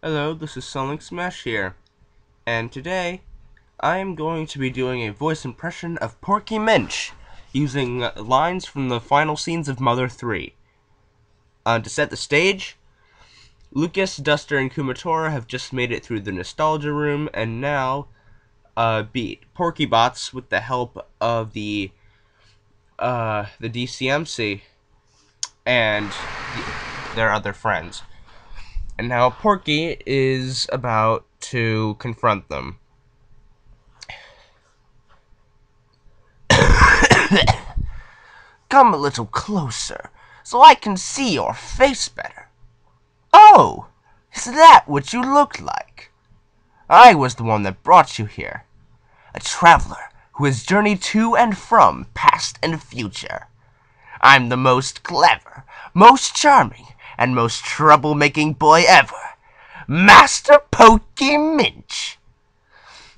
Hello, this is Sonic Smash here, and today I am going to be doing a voice impression of Porky Minch using lines from the final scenes of Mother 3. To set the stage, Lucas, Duster, and Kumatora have just made it through the nostalgia room and now beat Porky Bots with the help of the DCMC and their other friends. And now Porky is about to confront them. Come a little closer, so I can see your face better. Oh, is that what you look like? I was the one that brought you here. A traveler who has journeyed to and from past and future. I'm the most clever, most charming, and most troublemaking boy ever. Master Porky Minch.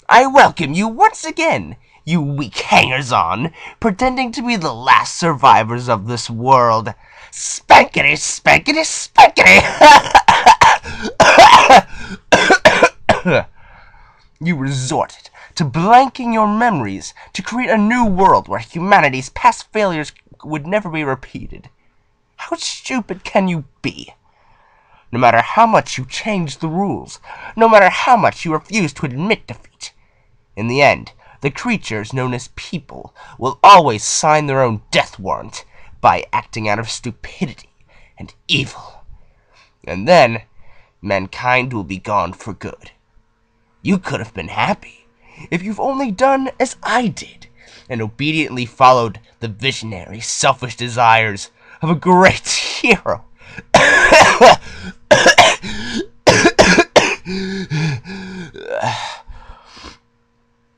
I welcome you once again, you weak hangers-on, pretending to be the last survivors of this world. Spankety, spankety, spankety! You resorted to blanking your memories to create a new world where humanity's past failures would never be repeated. How stupid can you be? No matter how much you change the rules, no matter how much you refuse to admit defeat, in the end, the creatures known as people will always sign their own death warrant by acting out of stupidity and evil. And then, mankind will be gone for good. You could have been happy if you've only done as I did and obediently followed the visionary, selfish desires of a great hero.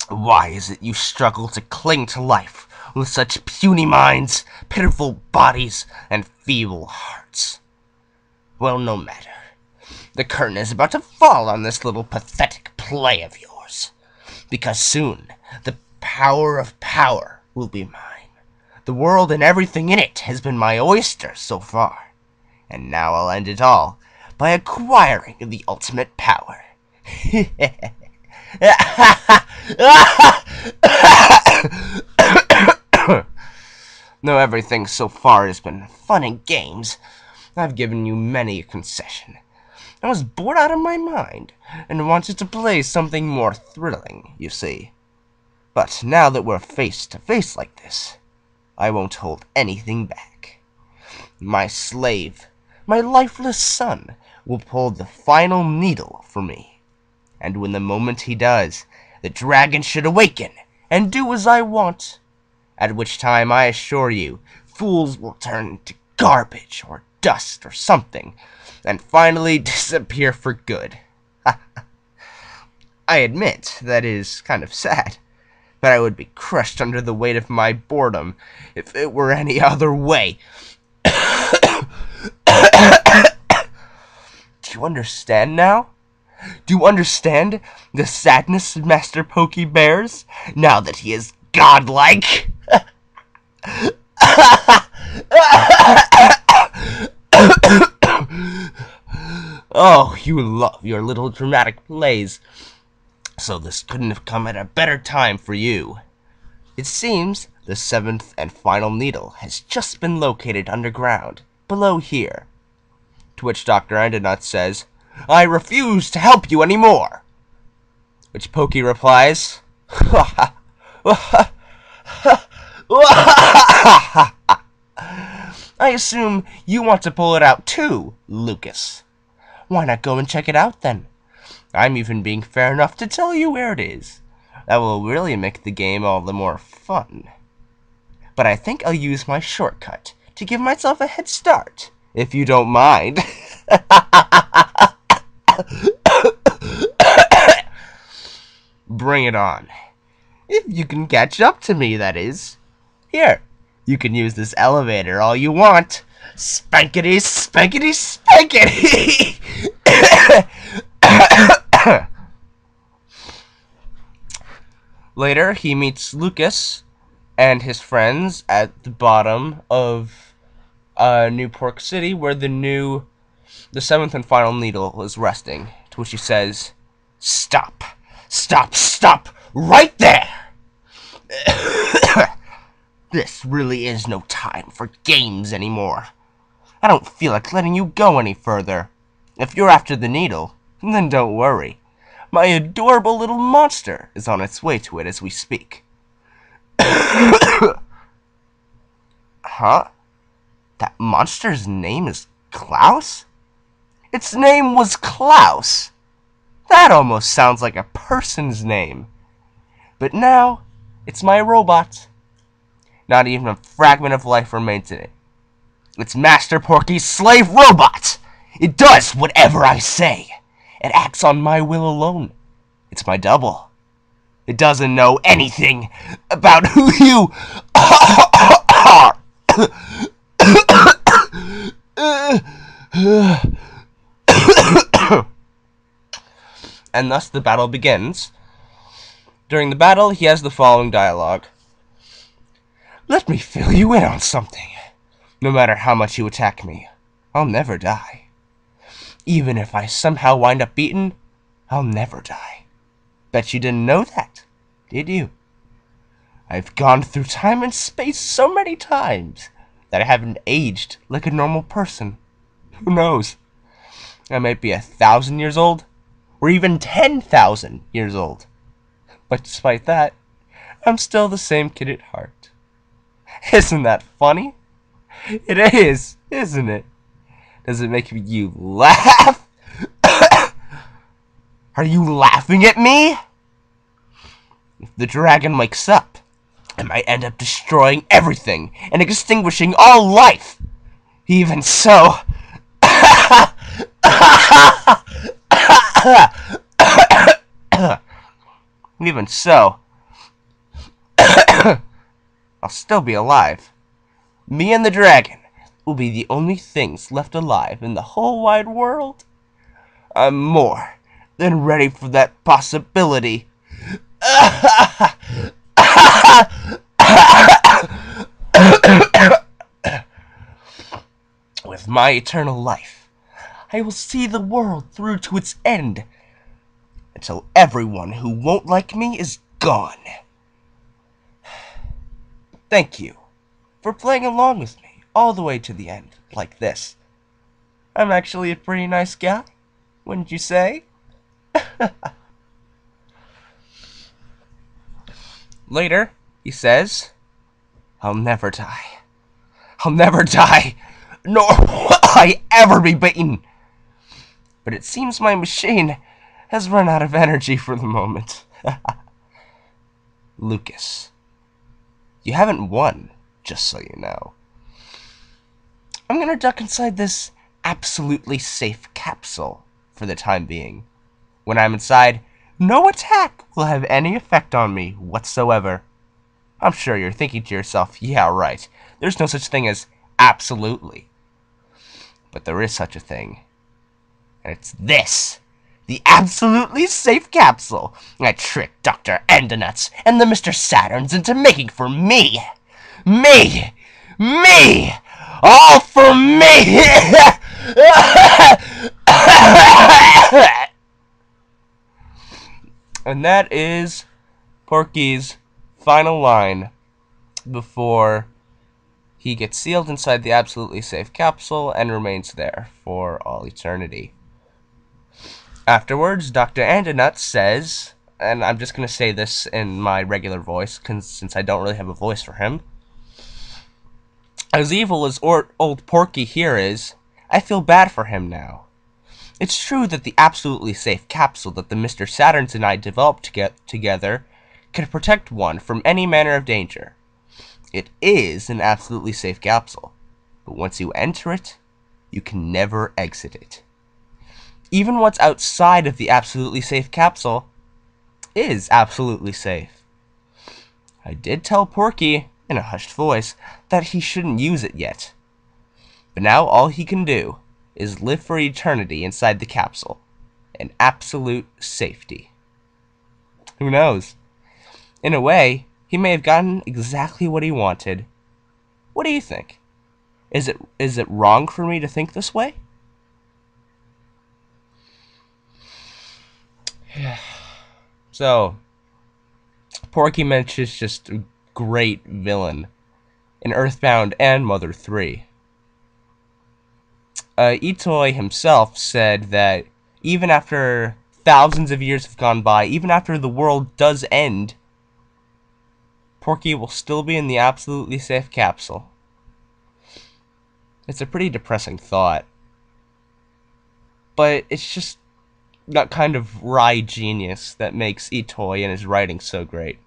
Why is it you struggle to cling to life with such puny minds, pitiful bodies, and feeble hearts? Well, no matter. The curtain is about to fall on this little pathetic play of yours, because soon the power of power will be mine. The world and everything in it has been my oyster so far, and now I'll end it all by acquiring the ultimate power. Though everything so far has been fun and games, I've given you many a concession. I was bored out of my mind, and wanted to play something more thrilling, you see. But now that we're face to face like this, I won't hold anything back. My slave, my lifeless son, will pull the final needle for me. And when the moment he does, the dragon should awaken and do as I want. At which time, I assure you, fools will turn to garbage or dust or something, and finally disappear for good. I admit that is kind of sad, but I would be crushed under the weight of my boredom if it were any other way. Do you understand now? Do you understand the sadness Master Porky bears now that he is godlike? Oh, you love your little dramatic plays, so this couldn't have come at a better time for you. It seems the seventh and final needle has just been located underground, below here. To which Dr. Endonut says, I refuse to help you anymore. Which Porky replies, I assume you want to pull it out too, Lucas. Why not go and check it out then? I'm even being fair enough to tell you where it is. That will really make the game all the more fun. But I think I'll use my shortcut to give myself a head start, if you don't mind. Bring it on. If you can catch up to me, that is. Here, you can use this elevator all you want. Spankety, spankety, spankety! Later, he meets Lucas and his friends at the bottom of New Pork City, where the seventh and final needle is resting, To which he says, "Stop! Stop! Stop! Right there! This really is no time for games anymore. I don't feel like letting you go any further. If you're after the needle, then don't worry. My adorable little monster is on its way to it as we speak." Huh? That monster's name is Klaus? Its name was Klaus! That almost sounds like a person's name. But now, it's my robot. Not even a fragment of life remains in it. It's Master Porky's slave robot! It does whatever I say. It acts on my will alone. It's my double. It doesn't know anything about who you are. And thus the battle begins. During the battle, he has the following dialogue. "Let me fill you in on something. No matter how much you attack me, I'll never die. Even if I somehow wind up beaten, I'll never die. Bet you didn't know that, did you? I've gone through time and space so many times that I haven't aged like a normal person. Who knows? I might be 1,000 years old, or even 10,000 years old. But despite that, I'm still the same kid at heart. Isn't that funny? It is, isn't it? Does it make you laugh? Are you laughing at me? If the dragon wakes up, I might end up destroying everything and extinguishing all life. Even so... Even so... I'll still be alive. Me and the dragon will be the only things left alive in the whole wide world. I'm more than ready for that possibility. With my eternal life, I will see the world through to its end, until everyone who won't like me is gone. Thank you for playing along with me all the way to the end, like this. I'm actually a pretty nice guy, wouldn't you say? Later, he says, I'll never die. I'll never die, nor will I ever be beaten. But it seems my machine has run out of energy for the moment. Lucas, you haven't won, just so you know. I'm gonna duck inside this absolutely safe capsule for the time being. When I'm inside, no attack will have any effect on me whatsoever. I'm sure you're thinking to yourself, yeah, right, there's no such thing as absolutely. But there is such a thing. And it's this, the absolutely safe capsule I tricked Dr. Endonuts and the Mr. Saturns into making for me. Me! Me! All for me! And that is Porky's final line before he gets sealed inside the absolutely safe capsule and remains there for all eternity. Afterwards, Dr. Endonuts says, and I'm just going to say this in my regular voice, since I don't really have a voice for him. As evil as old Porky here is, I feel bad for him now. It's true that the absolutely safe capsule that the Mr. Saturns and I developed together can protect one from any manner of danger. It is an absolutely safe capsule, but once you enter it, you can never exit it. Even what's outside of the absolutely safe capsule is absolutely safe. I did tell Porky, in a hushed voice, that he shouldn't use it yet. But now all he can do is live for eternity inside the capsule, in absolute safety. Who knows? In a way, he may have gotten exactly what he wanted. What do you think? Is it wrong for me to think this way? So, Porky Minch is just a great villain in Earthbound and Mother 3. Itoi himself said that even after thousands of years have gone by, even after the world does end, Porky will still be in the absolutely safe capsule. It's a pretty depressing thought. But it's just that kind of wry genius that makes Itoi and his writing so great.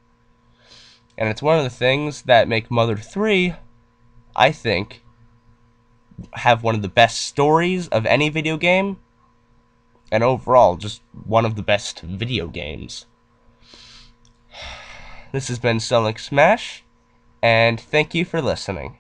And it's one of the things that make Mother 3, I think, have one of the best stories of any video game, and overall, just one of the best video games. This has been Sonic Smash, and thank you for listening.